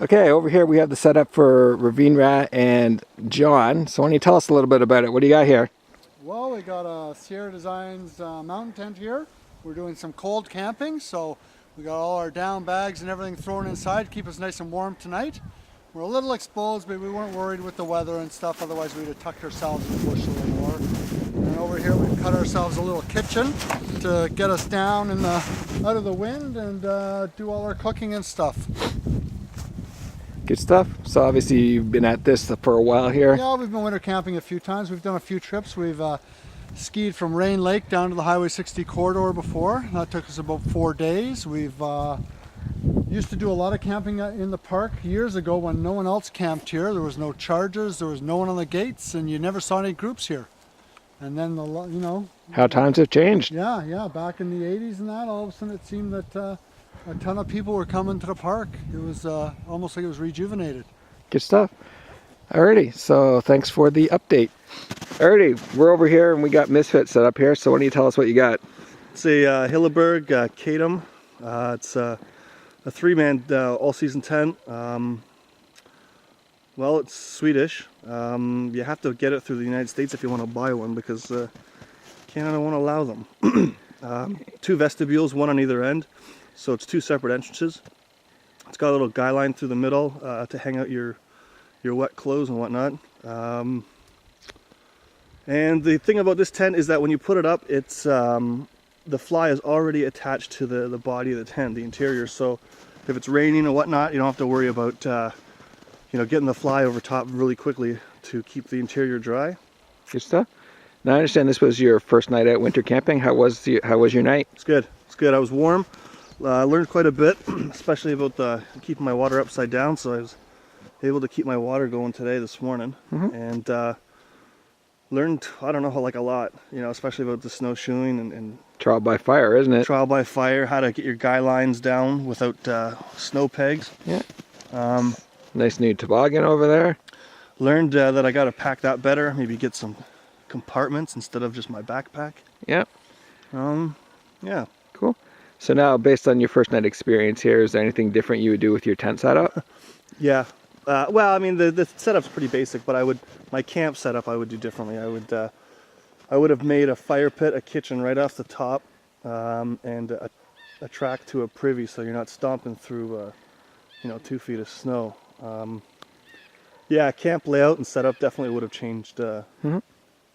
Okay, over here we have the setup for Ravine Rat and John. So why don't you tell us a little bit about it? What do you got here? Well, we got a Sierra Designs mountain tent here. We're doing some cold camping, so we got all our down bags and everything thrown inside to keep us nice and warm tonight. We're a little exposed, but we weren't worried with the weather and stuff, otherwise we'd have tucked ourselves in the bush a little more. And over here we've cut ourselves a little kitchen to get us down in the out of the wind and do all our cooking and stuff. Good stuff. So obviously you've been at this for a while here. Yeah, we've been winter camping a few times. We've done a few trips. We've skied from Rain Lake down to the Highway 60 corridor before. That took us about 4 days. We've used to do a lot of camping in the park years ago when no one else camped here. There was no charges, there was no one on the gates, and you never saw any groups here. And then, How times have changed. Yeah, back in the 80s and that, all of a sudden it seemed that a ton of people were coming to the park. It was almost like it was rejuvenated. Good stuff. Alrighty, so thanks for the update. Alrighty, we're over here and we got Misfit set up here, so why don't you tell us what you got? It's a Hilleberg Katum. It's a 3-man all-season tent. Well, it's Swedish. You have to get it through the United States if you want to buy one because Canada won't allow them. 2 vestibules, one on either end, so it's 2 separate entrances. It's got a little guy line through the middle to hang out your wet clothes and whatnot. And the thing about this tent is that when you put it up, it's the fly is already attached to the body of the tent, the interior. So if it's raining or whatnot, you don't have to worry about getting the fly over top really quickly to keep the interior dry. Good stuff. Now I understand this was your first night out winter camping. How was your night? It's good. It's good. I was warm. I learned quite a bit, especially about keeping my water upside down. So I was able to keep my water going today, this morning, and learned, I don't know, like a lot, especially about the snowshoeing and Trial by fire, isn't it? Trial by fire, how to get your guy lines down without snow pegs. Yeah. Nice new toboggan over there. Learned that I got to pack that better, maybe get some compartments instead of just my backpack. Yeah. Yeah. Cool. So now, based on your first night experience here, is there anything different you would do with your tent setup? Yeah. Well, I mean, the setup's pretty basic, but my camp setup I would do differently. I would have made a fire pit, a kitchen right off the top, and a track to a privy, so you're not stomping through, 2 feet of snow. Yeah, camp layout and setup definitely would have changed.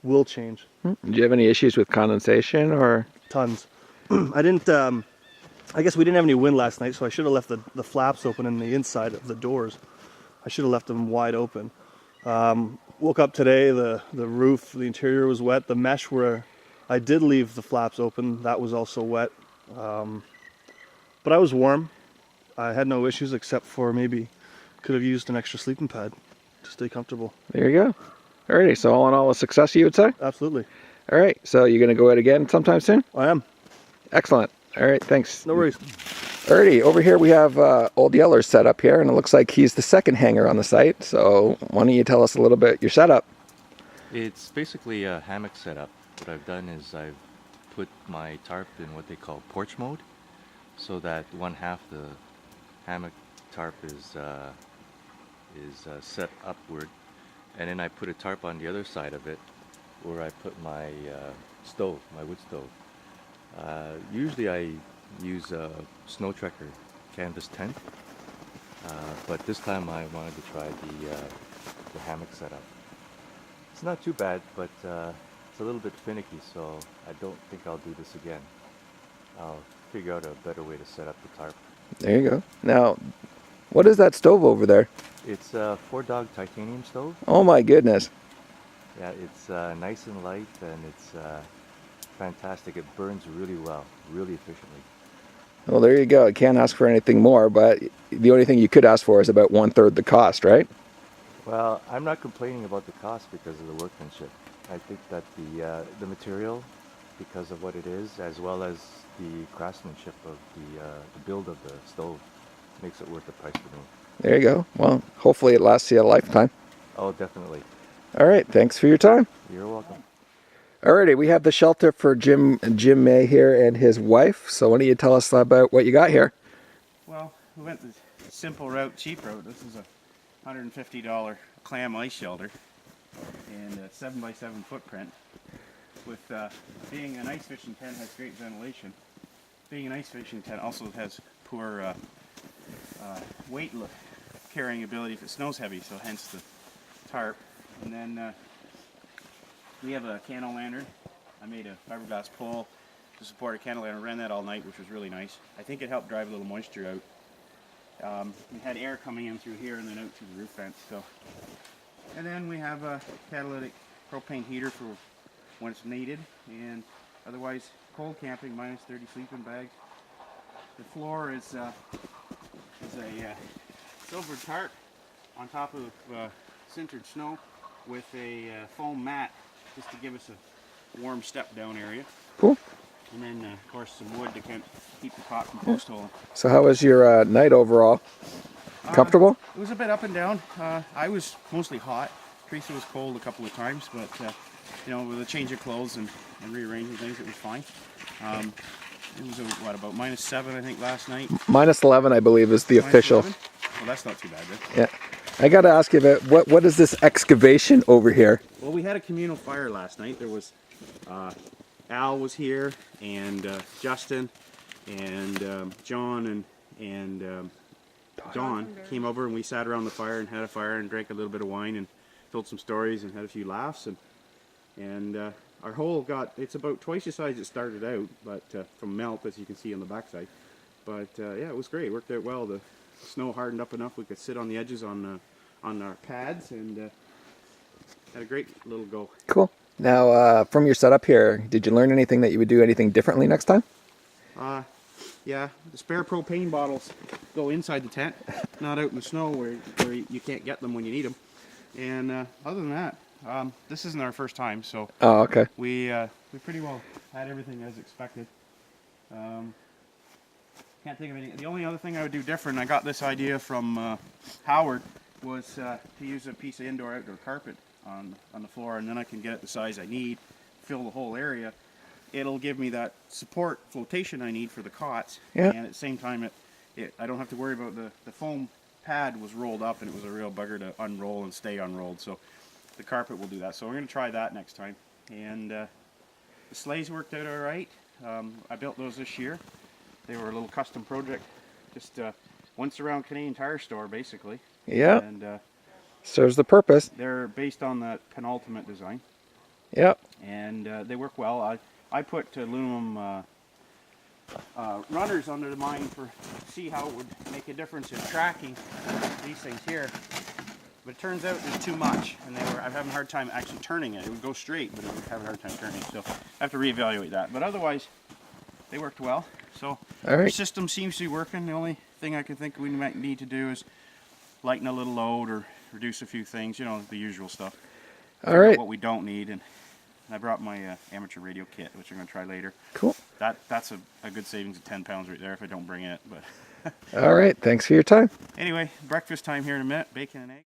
Will change. Did you have any issues with condensation or? Tons. I didn't. I guess we didn't have any wind last night, so I should have left the flaps open in the inside of the doors. I should have left them wide open. Woke up today, the roof, the interior was wet. The mesh where I did leave the flaps open, that was also wet. But I was warm. I had no issues except for maybe could have used an extra sleeping pad to stay comfortable. There you go. Alrighty, so all in all a success, you would say? Absolutely. Alright, so you're going to go out again sometime soon? I am. Excellent. Alright, thanks. No worries. Alrighty, over here we have Old Yeller's set up here, and it looks like he's the second hanger on the site. So why don't you tell us a little bit your setup? It's basically a hammock setup. What I've done is I've put my tarp in what they call porch mode, so that one half the hammock tarp is set upward, and then I put a tarp on the other side of it where I put my stove, my wood stove. Usually I use a snow trekker canvas tent, but this time I wanted to try the hammock setup. It's not too bad, but it's a little bit finicky, so I don't think I'll do this again. I'll figure out a better way to set up the tarp. There you go. Now, what is that stove over there? It's a 4-dog titanium stove. Oh my goodness. Yeah, it's nice and light, and it's fantastic. It burns really well, really efficiently. Well, there you go. I can't ask for anything more, but the only thing you could ask for is about 1/3 the cost, right? Well, I'm not complaining about the cost because of the workmanship. I think that the material, because of what it is, as well as the craftsmanship of the build of the stove, makes it worth the price for me. There you go. Well, hopefully it lasts you a lifetime. Oh, definitely. All right. Thanks for your time. You're welcome. Alrighty, we have the shelter for Jim May here and his wife. So why don't you tell us about what you got here? Well, we went the simple route, cheap route. This is a $150 clam ice shelter and a 7x7 footprint. With being an ice fishing tent has great ventilation. Being an ice fishing tent also has poor weight carrying ability if it snows heavy, so hence the tarp. And then we have a candle lantern. I made a fiberglass pole to support a candle lantern. Ran that all night, which was really nice. I think it helped drive a little moisture out. We had air coming in through here and then out through the roof vents. So, and then we have a catalytic propane heater for when it's needed, and otherwise cold camping, minus 30 sleeping bags. The floor is a silver tarp on top of sintered snow with a foam mat just to give us a warm step down area. Cool. And then of course some wood to keep the cot from post holing. So how was your night overall? Comfortable? It was a bit up and down. I was mostly hot. Teresa was cold a couple of times, but you know, with a change of clothes and rearranging things, it was fine. It was what, about -7 I think last night. -11 I believe is the official. -11? Well, that's not too bad then. Yeah. I got to ask you about what is this excavation over here? Well, we had a communal fire last night. There was Al was here, and Justin, and John, and Dawn came over, and we sat around the fire and had a fire and drank a little bit of wine and told some stories and had a few laughs, and our hole it's about twice the size it started out, but from melt, as you can see on the backside. But yeah, it was great. It worked out well. The snow hardened up enough we could sit on the edges on our pads, and had a great little go. Cool. Now, from your setup here, did you learn anything that you would do anything differently next time? Yeah, the spare propane bottles go inside the tent, not out in the snow where you can't get them when you need them. And other than that, this isn't our first time, so Oh, okay. we pretty well had everything as expected. Can't think of anything. The only other thing I would do different, I got this idea from Howard, was to use a piece of indoor-outdoor carpet on the floor, and then I can get it the size I need, fill the whole area. It'll give me that support flotation I need for the cots, Yeah. and at the same time, I don't have to worry about the foam pad was rolled up, and it was a real bugger to unroll and stay unrolled. So the carpet will do that. So we're going to try that next time. And the sleighs worked out all right. I built those this year. They were a little custom project, just once around Canadian Tire store, basically. Yeah. And Serves the purpose. they're based on that penultimate design. Yep. And they work well. I put aluminum runners under mine to see how it would make a difference in tracking these things here. But it turns out there's too much, and I'm having a hard time actually turning it. It would go straight, but it would have a hard time turning. So I have to reevaluate that. But otherwise, they worked well. So All right. the system seems to be working. The only thing I can think we might need to do is lighten a little load or reduce a few things. You know, the usual stuff. All right. What we don't need, and I brought my amateur radio kit, which I'm going to try later. Cool. That's a good savings of 10 pounds right there if I don't bring it. But All right. Thanks for your time. anyway, breakfast time here in a minute. Bacon and eggs.